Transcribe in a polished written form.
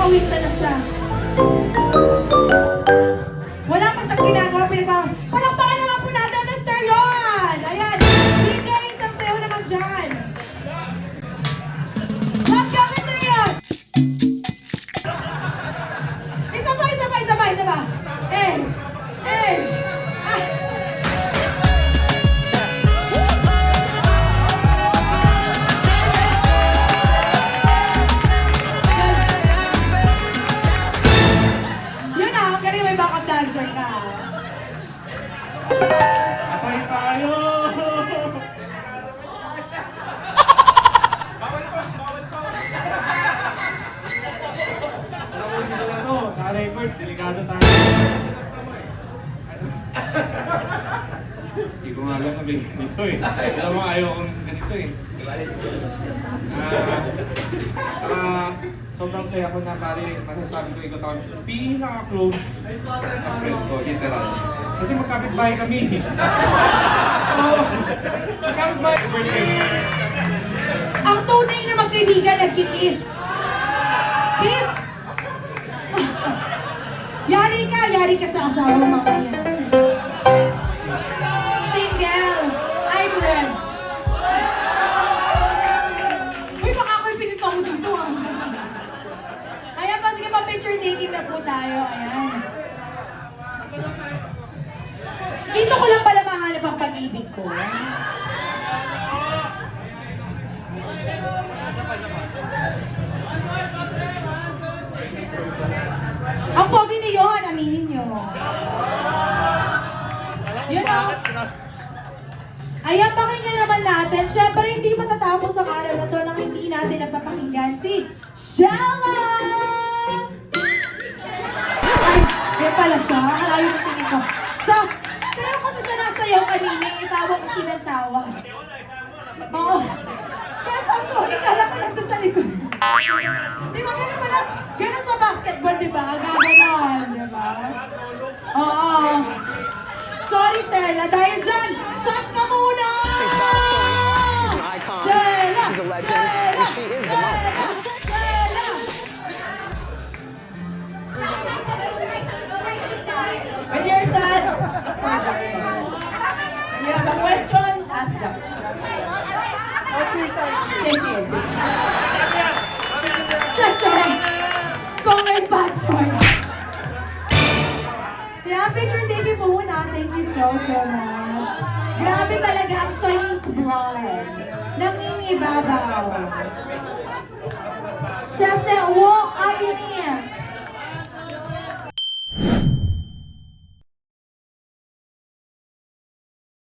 pinapawisan na siya. Wala pa siyang ginagawa, palakpakan naman po natin, Mr. Yon! Ayan, DJ, isang sayo naman dyan. Let's go, Mr. Yon! Isa pa. Eh! Ah! Yun na, ang galing may backup dancer ka. Atay tayo! Alam mo, hindi na to. Naka-record, delikado tayo. Hindi ko nga alam na may ganito eh. Alam mo, ayaw kong ganito eh. Sobrang saya ko na pare, masasabi ko ikaw tawag pinaka-close na friend ko, literal. Kasi magkapit-bahay kami. Oo, magkapit-bahay. Ang tunay na magkaibigan nagkikiss. Kiss! Yari ka sa asawa mo mamaya. Single, I'm friends. Uy, baka ako'y pinito mo dito ah. Ayan pa, sige pa, picture taking na po tayo. Ayan. Dito ko lang pala mahanap ang pag-ibig ko. Ang pogi ni Johan, aminin nyo. Yun o. Ayan, pakinggan naman natin. Siyempre, hindi matatapos ang araw na to nang hindi natin napapakinggan si Shella! Ay, yan pala siya. Alayo ng tingin ko. So, pero kasi siya nasayaw kanina, itawa ko sinantawa. Oo. Kaya sabi ko, ikala ko nandun sa likod. Di ba ganun pala? Ganun sa basketball, di ba? Gaganon, di ba? Oo. Sorry, Shella. Dahil dyan, shot ka muna! She's not a queen. She's an icon. Shella! She's a legend. And she is the moment. Shella! When you're sad, you have a question, ask Jax. What's your son? Shashay! Kung may patchoy! Yeah, picture taking po muna. Thank you so much. Grabe talaga ang Chinese blood. Nangingibabaw.